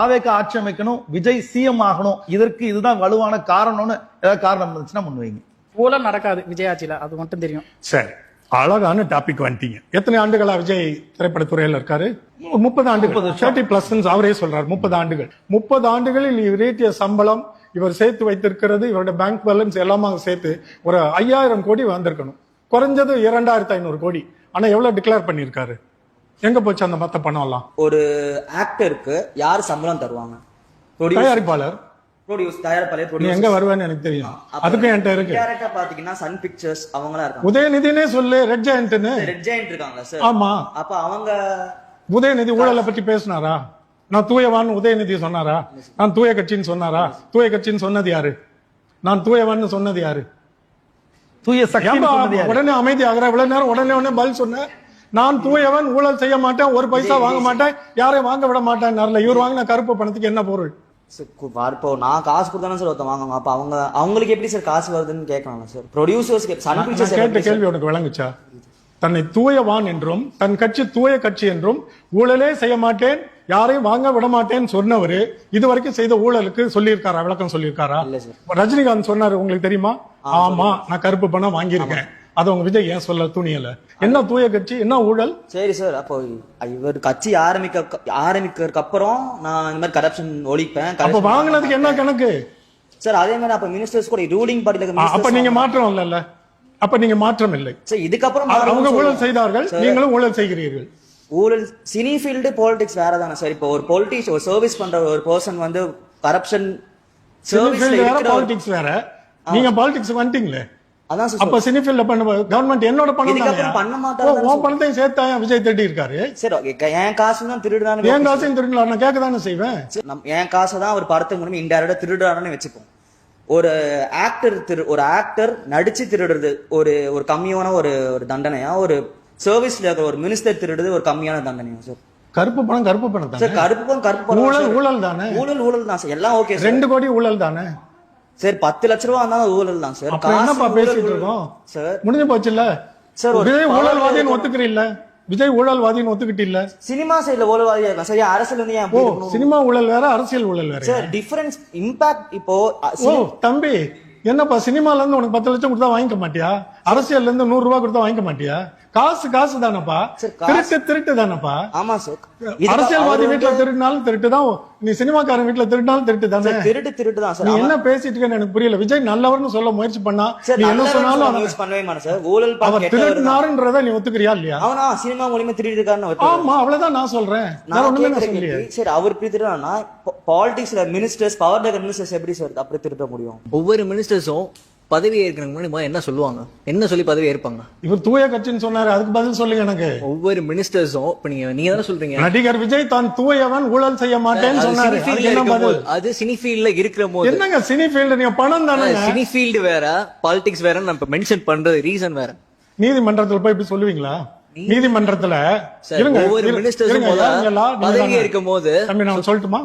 தாவேக்கா ஆட்சி அமைக்கணும், விஜய் சிஎம் ஆகணும், இதற்கு இதுதான் வலுவான காரணம்னு ஏதாவது காரணம் இருந்துச்சுன்னா முன்வைங்க. ஊழல் நடக்காது விஜய் ஆட்சியில, அது மட்டும் தெரியும். சரி, அழகான டாபிக் வந்துட்டீங்க. எத்தனை ஆண்டுகளா விஜய் திரைப்படத்துறையில் இருக்காரு? 30 ஆண்டுகள். 30+ அவரே சொல்றாரு 30 ஆண்டுகள். 30 ஆண்டுகளில் இவர் ஈட்டிய சம்பளம், இவர் சேர்த்து வைத்திருக்கிறது, இவருடைய பேங்க் பேலன்ஸ் எல்லாமே சேர்த்து ஒரு 5000 கோடி வந்திருக்கணும். குறைஞ்சது 2500 கோடி. ஆனா எவ்வளவு டிக்ளேர் பண்ணிருக்காரு? எங்க போச்சு அந்த மத்த பணம் எல்லாம்? ஒரு ஆக்டருக்கு யார் சம்பளம் தருவாங்க? தயாரிப்பாளர். நீ எங்க வருவேன்னு எனக்கு தெரியும். அதுக்கு என்கிட்ட இருக்கு. டைரக்டா பாத்தீங்கன்னா சன் பிக்சர்ஸ் அவங்களா இருக்காங்க. உதயநிதினே சொல்லு, ரெட் ஜெயண்ட்னு. ரெட் ஜெயண்ட் இருக்காங்களா சார்? ஆமா. அப்ப அவங்க உதயநிதி ஊழலை பத்தி பேசினாரா? நான் தூயவான் உதயநிதி சொன்னாரா? நான் தூய கட்சின்னு சொன்னாரா? தூய கட்சின்னு சொன்னது யாரு? நான் தூயவான்னு சொன்னது யாரு? தூய சக்தி. உடனே அமைதி ஆகிற இவ்வளவு நேரம் உடனே பதில் சொன்ன. நான் தூயவன், ஊழல் செய்ய மாட்டேன், ஒரு பைசா வாங்க மாட்டேன், யாரையும் வாங்க விட மாட்டேன். இவர் வாங்கின கருப்பு பணத்துக்கு என்ன பொருள்? இப்போ நான் காசு கொடுத்தானே சார் ஒருத்தன் வாங்குவாங்க. அப்ப அவங்களுக்கு எப்படி சார் காசு வருதுன்னு கேட்கலாம் சார். ப்ரொடியூசர்ஸ் சன் பிக்சர்ஸ் கேட்ட கேள்வி உனக்கு விளங்குச்சா? தன்னை தூயவான் என்றும் தன் கட்சி தூய கட்சி என்றும் ஊழலே செய்ய மாட்டேன், யாரையும் வாங்க விட மாட்டேன்னு சொன்னவரு இதுவரைக்கும் செய்த ஊழலுக்கு சொல்லியிருக்காரா? விளக்கம் சொல்லியிருக்காரா? ரஜினிகாந்த் சொன்னாரு, உங்களுக்கு தெரியுமா? ஆமா, நான் கருப்பு பணம் வாங்கியிருக்கேன். அது உங்க விஜய் ஏன் சொல்ல துணியல? என்ன தூய கட்சி, என்ன ஊழல்? சரி சார், அப்போ இவர் கட்சி ஆரம்பிக்கிறதுக்கு அப்புறம் நான் இந்த மாதிரி கரப்ஷன் ஒழிப்பேன். அப்ப வாங்கினதுக்கு என்ன கணக்கு சார்? அதே மாதிரி அப்ப மினிஸ்டர்ஸ் கூட ரூலிங் பார்ட்டில அப்ப நீங்க மாற்றம் இல்ல. அப்ப நீங்க மாற்றம் இல்லை சார். இதுக்கப்புறம் அவங்க ஊழல் செய்தார்கள், நீங்களும் ஊழல் செய்கிறீர்கள். ஊழல் சினி ஃபீல்டு பாலிடிக்ஸ் வேற தானே சார். இப்போ ஒரு பொலிட்டிக்ஸ் ஒரு சர்வீஸ் பண்ற ஒரு பர்சன் வந்து கரப்ஷன் பாலிடிக்ஸ் வேற. நீங்க பாலிடிக்ஸ் வந்துட்டீங்களே, அதான் சார். அப்ப சினி ஃபீல்ட்ல பண்ண கவர்மெண்ட் என்னோட பணம் பண்ண மாட்டாங்க. உன் பணத்தையும் சேர்த்தா விஜய் திருடி இருக்காரு. சரி, என் காசு தான் திருடுறானு. என் காசையும் திருடலாம், நான் கேட்க தானே செய்வேன். என் காசை தான் அவர் படத்துக்கு மூலமா இன்டைரக்டா திருடுறாருன்னு வச்சுப்போம். ஒரு ஆக்டர் நடிச்சு திருடுறது ஒரு கம்மியான ஒரு தண்டனையா? ஒரு சர்வீஸ்ல இருக்கிற ஒரு மினிஸ்டர் திருடுறது ஒரு கம்மியான தண்டனையா சார்? கருப்பு பணம் கருப்பு பணம் தான் சார். கருப்பு பணம் ஊழல் தானே. ஊழல் தான் சார். எல்லாம் ஓகே. 2 கோடி ஊழல் தானே சார். 10 லட்ச ரூபா இருந்தாலும் ஊழல் தான் சார். என்னப்பா பேசிட்டு இருக்கோம் சார்? முடிஞ்சு போச்சு இல்ல சார். விஜய் ஊழல்வாதின்னு ஒத்துக்கிறீல்ல? விஜய் ஊழல்வாதின்னு ஒத்துக்கிட்டு இல்ல. சினிமா சைடுல ஊழல்வாதியா இருக்கான் சார். அரசியல் வந்து ஏன் சினிமா ஊழல் வேற, அரசியல் ஊழல் வேற சார். Difference impact. இப்போ தம்பி என்னப்பா, சினிமால இருந்து உனக்கு 10 லட்சம் கொடுத்தா வாங்கிக்க மாட்டியா? அரசியல்ல இருந்து 100 ரூபாய் கொடுத்தா வாங்கிக்க மாட்டியா? காசு தானப்பா. திருட்டு தானப்பா. ஆமா சார். அரசியல்வாதி வீட்டுல திருடினாலும் திருட்டுதான், நீ சினிமாக்காரன் வீட்டுல திருடினாலும் திருட்டு தானே. திருட்டு தான் சார். நீ என்ன பேசிட்டு இருக்கேன்னு எனக்கு புரியல. விஜய் நல்லவர்னு சொல்ல முயற்சி பண்ணா, நீ என்ன சொன்னாலும் பண்ணவே மாட்டேன் சார். ஊழல் அவர் திருடினாருன்றத நீ ஒத்துக்கிறியா இல்லையா? அவனா சினிமா மூலியமா திருடி இருக்காருன்னு. ஆமா, அவ்வளவுதான் நான் சொல்றேன். சரி, அவர் இப்படி திருடானா பாலிடிக்ஸ்ல மினிஸ்டர்ஸ், பவர் டேக்கர் மினிஸ்டர்ஸ் எப்படி சார் அப்படி திருட முடியும்? ஒவ்வொரு மினிஸ்டர்ஸும் பதவி ஏற்கிறதுக்கு முன்னாடி என்ன சொல்லுவாங்க? என்ன சொல்லி பதவி ஏற்பாங்க? இவர் தூய கட்சின்னு சொன்னாரு, அதுக்கு பதில் சொல்லுங்க எனக்கு. ஒவ்வொரு மினிஸ்டர்ஸும் இப்ப நீங்க தானே சொல்றீங்க நடிகர் விஜய் தான் தூயவன், ஊழல் செய்ய மாட்டேன்னு சொன்னாரு. அது சினி ஃபீல்ட்ல இருக்கிற போது என்னங்க சினி ஃபீல்டு? நீங்க பணம் தானே. சினி ஃபீல்டு வேற, பாலிடிக்ஸ் வேற. நான் இப்ப மென்ஷன் பண்றது ரீசன் வேற. நீதிமன்றத்துல போய் இப்படி சொல்லுவீங்களா? நீதிமன்றத்துல ஒவ்வொரு மினிஸ்டர்ஸும் பதவி ஏற்கும் போது நான் சொல்லட்டுமா?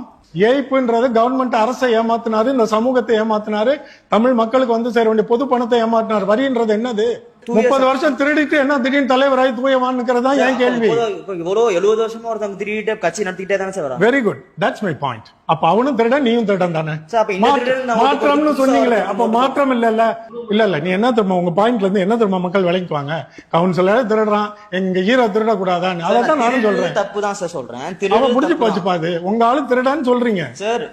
ஏய்ப்புன்றது கவர்மெண்ட் அரசை ஏமாத்தினாரு, இந்த சமூகத்தை ஏமாத்தினாரு, தமிழ் மக்களுக்கு வந்து சேர வேண்டிய பொது பணத்தை ஏமாத்தினார். வரின்றது என்னது? 30 வருஷம் திருடிட்டு என்ன திடீர்னு தலைவராய் தூயவான்னுக்கிறதா என் கேள்வி. 70 வருஷமா ஒருத்தவங்க திருடிட்டு கட்சி நடத்திட்டே தானே sir. Very good, that's my point. அப்ப அவனும் திருடன், நீயும் திருடன் தானே. மாற்றம்னு சொன்னீங்களே, அப்ப மாற்றம் இல்ல. நீ என்ன தெரியுமா, உங்க பாயிண்ட்ல இருந்து என்ன தெரியுமா மக்கள் விளங்கிக்குவாங்க? கவுன்சிலர் திருடுறான், எங்க ஹீரோ திருட கூடாதான்னு. அதான் நானும் சொல்றேன். தப்பு தான் சார் சொல்றேன். அவன் முடிஞ்சு போச்சு பாது. உங்க ஆளு திருடான்னு சொல்றீங்க.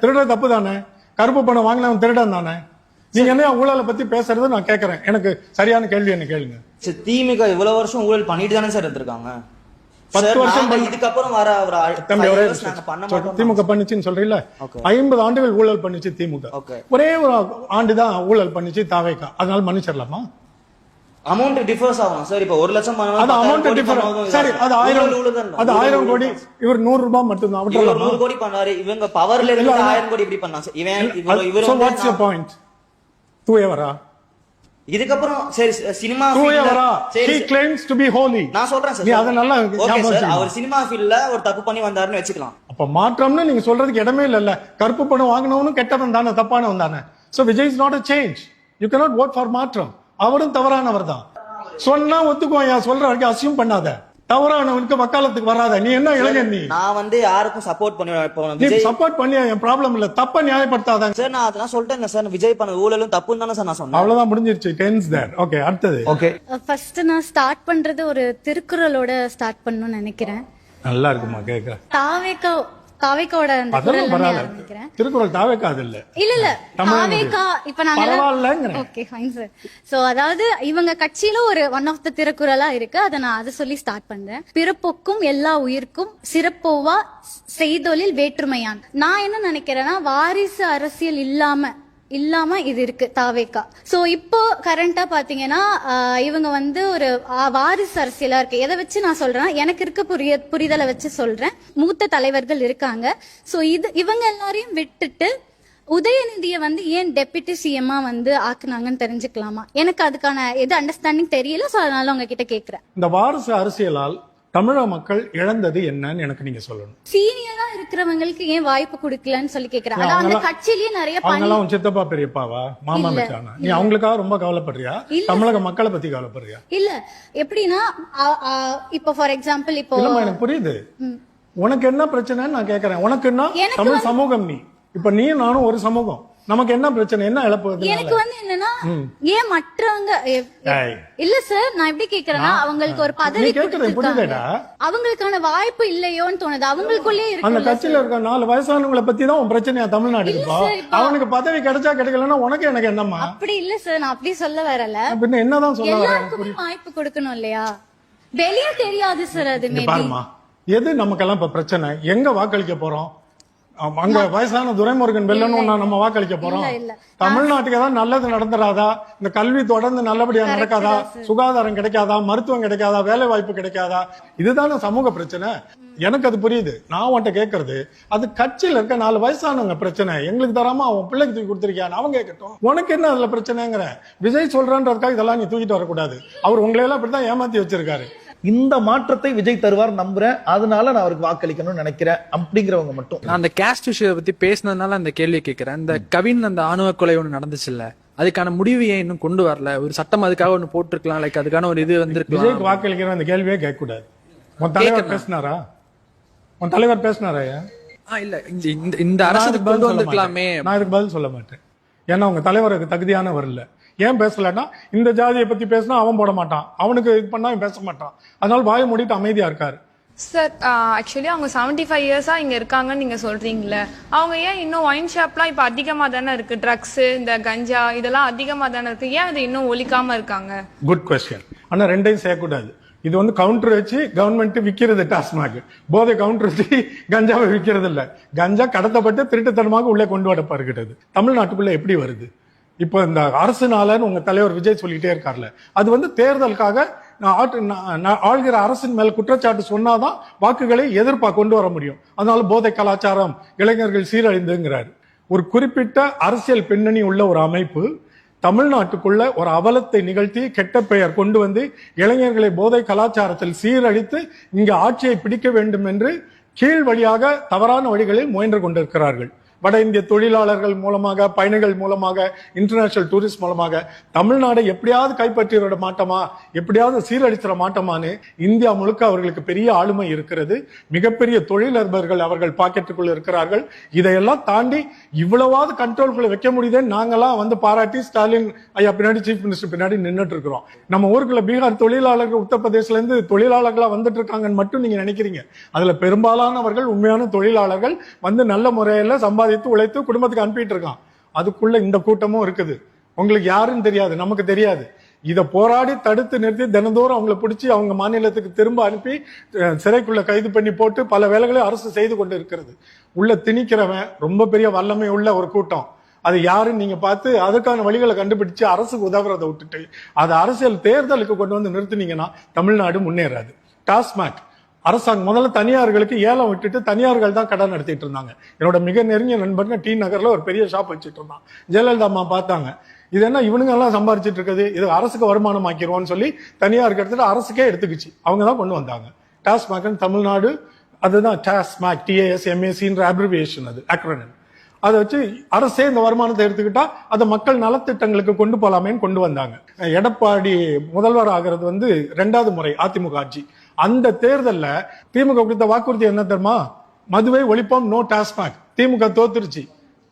திருட தப்பு தானே. கருப்பு பணம் வாங்கினவன் திருடன் தானே. நீங்க என்ன ஊழலை பத்தி பேசுறது நான் கேக்குறேன். எனக்கு சரியான கேள்வி என்ன கேளுங்க. திமுக இவ்வளவு வருஷம் ஊழல் பண்ணிட்டு தானே சார் இருந்திருக்காங்க. 10 வருஷம் இதுக்கப்புறம் வர திமுக பண்ணிச்சுன்னு சொல்றீங்களா? 50 ஆண்டுகள் ஊழல் பண்ணிச்சு திமுக. ஒரே ஒரு ஆண்டுதான் ஊழல் பண்ணிச்சு தாவேக்கா. அதனால மன்னிச்சிடலாமா? அமௌண்ட் டிஃபர்ஸ் ஆகும் சார். இப்போ 1 லட்சம் அது அமௌண்ட் டிஃபர். சரி, அது 1000 கோடி. இவர் 100 ரூபாய் மட்டும் தான். 100 கோடி பண்ணாரு. இவங்க பவர்ல இருந்து 1000 கோடி எப்படி பண்ணாங்க சார்? இவன் வாட்ஸ் யுவர் பாயிண்ட்? தூயவரா? இதுக்கப்புறம் சரி cinema தூயவரா? he claims to be holy. நான் சொல்றேன் சார். நீ அதனால அவர் சினிமா ஃபீல்ட்ல ஒரு தப்பு பண்ணி வந்தாருன்னு வெச்சுக்கலாம். அப்ப மாற்றம்னு நீங்க சொல்றதுக்கு இடமே இல்ல. கருப்பு பணம் வாங்குனவனும் கெட்டவன் தானே, தப்பானவன் தானே. so Vijay is not a change. you cannot vote for மாற்றம். அவரும் தவறானவர் தான். சொன்னா ஒத்துக்குவாயா? சொல்ற வரைக்கும் அசியூம் பண்ணாத. தவறானவனுக்கு வக்காலத்துக்கு வராத. நீ என்ன இளைஞன்? நீ நான் வந்து யாருக்கும் சப்போர்ட் பண்ணுவேன். இப்போ நீ விஜய் சப்போர்ட் பண்ணியா என் ப்ராப்ளம் இல்ல, தப்ப நியாயப்படுத்தாத சார். நான் அதெல்லாம் சொல்லிட்டேன் சார், விஜய் பண்ண ஊழலும் தப்புன்னு தானே சார் நான் சொன்னேன். அவ்வளவுதான், முடிஞ்சிருச்சு. டென்ஸ் தேர். ஓகே, அடுத்தது. ஓகே, ஃபர்ஸ்ட் நான் ஸ்டார்ட் பண்றது ஒரு திருக்குறளோட ஸ்டார்ட் பண்ணணும்னு நினைக்கிறேன். நல்லா இருக்குமா கேட்க? தாவேக்காவோட அந்த அதெல்லாம் குரல்ல பரவாயில்ல. ஆரம்பிக்கிறேன். திருக்குறள் தாவேக்கா அது இல்ல. இல்ல தாவேக்கா இப்ப நாங்க பரவாயில்லங்கறேன். Okay fine sir. சோ அதாவது இவங்க கட்சியில ஒரு ஒன் ஆஃப் த திருக்குறளா இருக்கு, அதை சொல்லி ஸ்டார்ட் பண்றேன். பிறப்பொக்கும் எல்லா உயிர்க்கும் சிறப்போவா செய்தொழில் வேற்றுமையான். நான் என்ன நினைக்கிறேன்னா, வாரிசு அரசியல் இல்லாம இது இருக்கு தாவேக்கா. சோ இப்போ கரண்டா பாத்தீங்கன்னா இவங்க வந்து ஒரு வாரிசு அரசியலா இருக்கு. எதை வச்சு நான் சொல்றேன், எனக்கு இருக்க புரிதலை வச்சு சொல்றேன். மூத்த தலைவர்கள் இருக்காங்க. சோ இவங்க எல்லாரையும் விட்டுட்டு உதயநிதியை வந்து ஏன் டெப்யூட்டி சிஎம்மா வந்து ஆக்குனாங்கன்னு தெரிஞ்சுக்கலாமா? எனக்கு அதுக்கான அண்டர்ஸ்டாண்டிங் தெரியல. சோ அதனால உங்ககிட்ட கேக்குறேன். இந்த வாரிசு அரசியலால் தமிழக மக்கள் இழந்தது என்னன்னு எனக்கு நீங்க சொல்லணும். சீனியரா இருக்கிறவங்களுக்கு ஏன் வாய்ப்பு கொடுக்கலன்னு சொல்லி கேக்குறேன். அதான் அந்த கட்சியிலேயே நிறைய அவங்கெல்லாம் உன் சித்தப்பா பெரியப்பாவா, மாமா மச்சானா? நீ அவங்களுக்காக ரொம்ப கவலைப்படுறியா? தமிழக மக்களை பத்தி கவலைப்படுறியா? இல்ல எப்படின்னா இப்போ ஃபார் எக்ஸாம்பிள் இப்போ இல்லம்மா, எனக்கு புரியுது. உனக்கு என்ன பிரச்சனைன்னு நான் கேக்குறேன். உனக்கு என்ன? எனக்கு தமிழ் சமூகம் நீ. இப்ப நீ நானும் ஒரு சமூகம். நமக்கு என்ன பிரச்சனை? என்ன இழப்பு? எனக்கு வந்து என்னன்னா, ஏன் மற்றவங்க இல்ல சார், நான் எப்படி கேக்குறேன்னா, அவங்களுக்கு ஒரு பதவி புரியுதேடா, அவங்களுக்கான வாய்ப்பு இல்லையோன்னு தோணுது. அவங்களுக்குள்ளே இருக்கு. அந்த கட்சியில இருக்க 4 வயசானவங்களை பத்தி தான் உன் பிரச்சனையா தமிழ்நாட்டுக்கு? அவனுக்கு பதவி கிடைச்சா கிடைக்கலன்னா உனக்கு எனக்கு என்னம்மா? அப்படி இல்ல சார், நான் அப்படி சொல்ல வரல. பின்ன என்னதான் சொல்ல வர? எல்லாருக்குமே வாய்ப்பு கொடுக்கணும் இல்லையா? வெளியே தெரியாது சார். அது பாருமா, எது நமக்கெல்லாம் இப்ப பிரச்சனை? எங்க வாக்களிக்க போறோம்? அங்க வயசான துரைமுருகன் வெல்லணும் நம்ம வாக்களிக்க போறோம்? தமிழ்நாட்டுக்கு ஏதாவது நல்லது நடந்துடாதா? இந்த கல்வி தொடர்ந்து நல்லபடியா நடக்காதா? சுகாதாரம் கிடைக்காதா? மருத்துவம் கிடைக்காதா? வேலை வாய்ப்பு கிடைக்காதா? இதுதானே சமூக பிரச்சனை. எனக்கு அது புரியுது. நான் உன்ட்ட கேட்கறது, அது கட்சியில இருக்க 4 வயசானவங்க பிரச்சனை. எங்களுக்கு தராம அவன் பிள்ளைக்கு தூக்கி கொடுத்திருக்கியான்னு அவங்க கேட்கட்டும். உனக்கு என்ன அதுல பிரச்சனைங்கிற? விஜய் சொல்றான்றதுக்காக இதெல்லாம் நீ தூக்கிட்டு வரக்கூடாது. அவர் உங்களையெல்லாம் இப்படிதான் ஏமாத்தி வச்சிருக்காரு. இந்த மாற்றத்தை விஜய் தருவார் நம்புறேன், அதனால நான் அவருக்கு வாக்களிக்கணும்னு நினைக்கிறேன் அப்படிங்கிறவங்க மட்டும். நான் அந்த கேஸ்ட் விஷயத்தை பத்தி பேசினதுனால அந்த கேள்வி கேட்கிறேன். இந்த கவின் அந்த ஆணவ கொலை ஒண்ணு நடந்துச்சு இல்ல, அதுக்கான முடிவு ஏன் இன்னும் கொண்டு வரல? ஒரு சட்டம் அதுக்காக ஒண்ணு போட்டிருக்கலாம், லைக் அதுக்கான ஒரு இது வந்திருக்கலாம். விஜய்க்கு வாக்களிக்கிற அந்த கேள்வியே கேட்க கூடாது. உன் தலைவர் பேசினாரா? உன் தலைவர் பேசினாரா? இல்ல, இந்த அரசுக்கு கொண்டு வந்திருக்கலாமே. நான் இதுக்கு பதில் சொல்ல மாட்டேன். ஏன்னா உங்க தலைவருக்கு தகுதியானவர் இல்ல. ஏன் பேசலன்னா, இந்த ஜாதியை பத்தி பேசினா அவன் போட மாட்டான், அவனுக்கு இது பண்ணா பேச மாட்டான். அதனால வாயை மூடிட்டு அமைதியா இருக்காரு. சார், ஆக்சுவலி அவங்க 75 இயர்ஸா இங்க இருக்காங்கன்னு நீங்க சொல்றீங்களே, அவங்க ஏன் இன்னும் ஒயின் ஷாப்லாம் இப்ப அதிகமா தானே இருக்கு? ட்ரக்ஸ், இந்த கஞ்சா இதெல்லாம் அதிகமா தானே இருக்கு. ஏன் அது இன்னும் ஒழிக்காம இருக்காங்க? Good question. ஆனா ரெண்டையும் செய்யக்கூடாது. இது வந்து கவுண்டர் வச்சு கவர்மெண்ட் விக்கிறது டாஸ்மாக். போதை கவுண்டர் வச்சு கஞ்சாவை விக்கிறது இல்ல. கஞ்சா கடத்தப்பட்டு திருட்டுத்தனமாக உள்ளே கொண்டு வரப்படுகிறது. தமிழ்நாட்டுக்குள்ள எப்படி வருது? இப்போ இந்த அரசுனாலன்னு உங்க தலைவர் விஜய் சொல்லிட்டே இருக்காருல்ல, அது வந்து தேர்தலுக்காக ஆள்கிற அரசின் மேல் குற்றச்சாட்டு சொன்னாதான் வாக்குகளை எதிர்ப்பாக கொண்டு வர முடியும். அதனால போதை கலாச்சாரம், இளைஞர்கள் சீரழிந்துங்கிறாரு. ஒரு குறிப்பிட்ட அரசியல் பின்னணி உள்ள ஒரு அமைப்பு தமிழ்நாட்டுக்குள்ள ஒரு அவலத்தை நிகழ்த்தி கெட்ட பெயர் கொண்டு வந்து இளைஞர்களை போதை கலாச்சாரத்தில் சீரழித்து இங்க ஆட்சியை பிடிக்க வேண்டும் என்று கீழ் வழியாக தவறான வழிகளில் முயன்று கொண்டிருக்கிறார்கள். வட இந்திய தொழிலாளர்கள் மூலமாக, பயணிகள் மூலமாக, இன்டர்நேஷனல் டூரிஸ்ட் மூலமாக தமிழ்நாடை எப்படியாவது கைப்பற்றிட மாட்டோமா, எப்படியாவது சீரழிச்சிட மாட்டோமான்னு இந்தியா முழுக்க அவர்களுக்கு பெரிய ஆளுமை இருக்கிறது. மிகப்பெரிய தொழிலதிபர்கள் அவர்கள் பாக்கெட்டுக்குள்ள இருக்கிறார்கள். இதையெல்லாம் தாண்டி இவ்வளவாவது கண்ட்ரோல்குள்ள வைக்க முடியுதுன்னு நாங்கெல்லாம் வந்து பாராட்டி ஸ்டாலின் ஐயா பின்னாடி, சீஃப் மினிஸ்டர் பின்னாடி நின்றுட்டு இருக்கிறோம். நம்ம ஊருக்குள்ள பீகார் தொழிலாளர்கள், உத்தரப்பிரதேசல இருந்து தொழிலாளர்களா வந்துட்டு இருக்காங்கன்னு மட்டும் நீங்க நினைக்கிறீங்க. அதுல பெரும்பாலானவர்கள் உண்மையான தொழிலாளர்கள் வந்து நல்ல முறையில சம்பாதித்து உழைத்து குடும்பத்துக்கு அனுப்பிட்டு இருக்கான். அதுக்குள்ள இந்த கூட்டமும் இருக்குது. உங்களுக்கு யாருன்னு தெரியாது, நமக்கு தெரியாது. இதை போராடி தடுத்து நிறுத்தி தினந்தோறும் அவங்களை பிடிச்சி அவங்க மாநிலத்துக்கு திரும்ப அனுப்பி சிறைக்குள்ள கைது பண்ணி போட்டு பல வேலைகளை அரசு செய்து கொண்டு இருக்கிறது. உள்ள திணிக்கிறவன் ரொம்ப பெரிய வல்லமை உள்ள ஒரு கூட்டம். அது யாருன்னு நீங்க பார்த்து அதுக்கான வழிகளை கண்டுபிடிச்சு அரசுக்கு உதவுறதை விட்டுட்டு அதை அரசியல் தேர்தலுக்கு கொண்டு வந்து நிறுத்தினீங்கன்னா தமிழ்நாடு முன்னேறாது. டாஸ்மாக் அரசாங்கம் முதல்ல தனியார்களுக்கு ஏலம் விட்டுட்டு தனியார்கள் தான் கடன் நடத்திட்டு இருந்தாங்க. என்னோட மிக நெருங்கிய நண்பர்கள் டி நகர்ல ஒரு பெரிய ஷாப் வச்சுட்டு இருந்தான். ஜெயலலிதா அம்மா பார்த்தாங்க, இது என்ன இவனுங்க எல்லாம் சம்பாரிச்சிட்டு இருக்குது, இது அரசுக்கு வருமானம் ஆக்கிடுவோம்னு சொல்லி தனியாருக்கு எடுத்துட்டு அரசுக்கே எடுத்துக்கிச்சு. அவங்க தான் கொண்டு வந்தாங்க டாஸ்மாக். தமிழ்நாடு அதுதான் டாஸ்மாக், TASMACன்ற அப்ரிவியேஷன், அது அக்ரோனிம். அதை வச்சு அரசே இந்த வருமானத்தை எடுத்துக்கிட்டா அதை மக்கள் நலத்திட்டங்களுக்கு கொண்டு போலாமேன்னு கொண்டு வந்தாங்க. எடப்பாடி முதல்வர் ஆகிறது வந்து 2வது முறை அதிமுக ஆட்சி. அந்த தேர்தல்ல திமுக கொடுத்த வாக்குறுதி என்ன தெரியுமா? மதுவை ஒழிப்போம், நோ டாஸ்மாக். திமுக தோத்துருச்சு.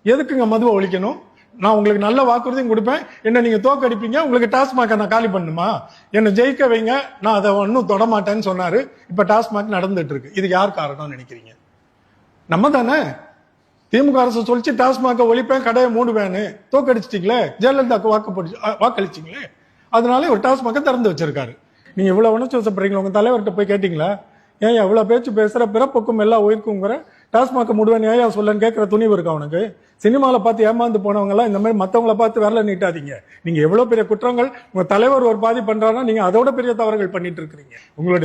எதுக்குங்க மதுவை ஒழிக்கணும்? நான் உங்களுக்கு நல்ல வாக்குறுதியும் கொடுப்பேன், என்ன நீங்க தோக்கடிப்பீங்க, உங்களுக்கு டாஸ்மாக நான் காலி பண்ணுமா? என்ன ஜெயிக்க வைங்க, நான் அதை ஒன்னும் தொடமாட்டேன்னு சொன்னாரு. இப்ப டாஸ்மாக் நடந்துட்டு இருக்கு. இது யார் காரணம் நினைக்கிறீங்க? நம்ம தானே. திமுக அரசு சொல்லிச்சு டாஸ்மாக ஒழிப்பேன், கடையை மூடுவேன்னு. தோக்கடிச்சிட்டீங்களே, ஜெயலலிதாக்கு வாக்களிச்சிங்களே. அதனால ஒரு டாஸ்மாக திறந்து வச்சிருக்காரு. நீங்க இவ்வளவு உணர்ச்சி வசப்படுறீங்களா? உங்க தலைவர்கிட்ட போய் கேட்டீங்களா? ஏன் எவ்வளவு பேச்சு பேசுற, பிறப்புக்கும் எல்லா உயிருக்குங்கிற, டாஸ்மாக மூடுவேன் ஏன் சொல்லன்னு கேட்கிற துணிவு இருக்கா உனக்கு? சினிமாவில் பார்த்து ஏமாந்து போனவங்க எல்லாம் இந்த மாதிரி மற்றவங்களை பார்த்து விரல நீட்டாதீங்க. நீங்க எவ்வளவு பெரிய குற்றங்கள் உங்க தலைவர் ஒரு பாதி பண்றாருன்னா நீங்க அதோட பெரிய தவறுகள் பண்ணிட்டு இருக்கிறீங்க. உங்களுடைய